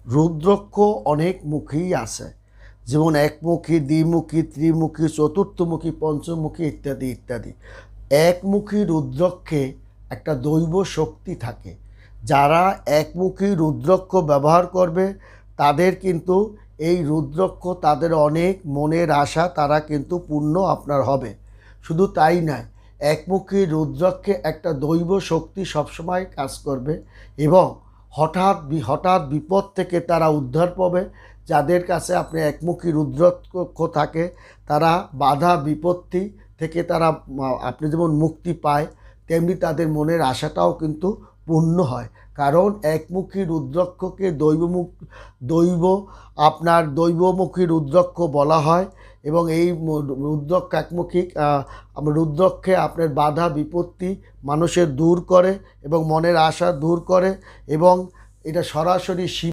রুদ্রাক্ষ অনেক মুখী আছে, যেমন একমুখী, দ্বিমুখী, ত্রিমুখী, চতুর্থমুখী, পঞ্চমুখী ইত্যাদি ইত্যাদি। একমুখী রুদ্রাক্ষে একটা দৈব শক্তি থাকে। যারা একমুখী রুদ্রাক্ষ ব্যবহার করবে তাদের কিন্তু এই রুদ্রাক্ষ তাদের অনেক মনের আশা তারা কিন্তু পূর্ণ আপনার হবে। শুধু তাই নয়, একমুখী রুদ্রাক্ষে একটা দৈব শক্তি সবসময় কাজ করবে এবং হঠাৎ বিপদ থেকে তারা উদ্ধার পাবে। যাদের কাছে আপনি একমুখী রুদ্রাক্ষ থাকে তারা বাধা বিপত্তি থেকে তারা আপনি যেমন মুক্তি পায়, তেমনি তাদের মনের আশাটাও কিন্তু পূর্ণ হয়। কারণ একমুখী রুদ্রাক্ষকে দৈবমুখী রুদ্রাক্ষ বলা হয় এবং এই রুদ্রাক্ষ একমুখী রুদ্রাক্ষে আপনার বাধা বিপত্তি মানুষের দূর করে এবং মনের আশা দূর করে এবং এটা সরাসরি শিব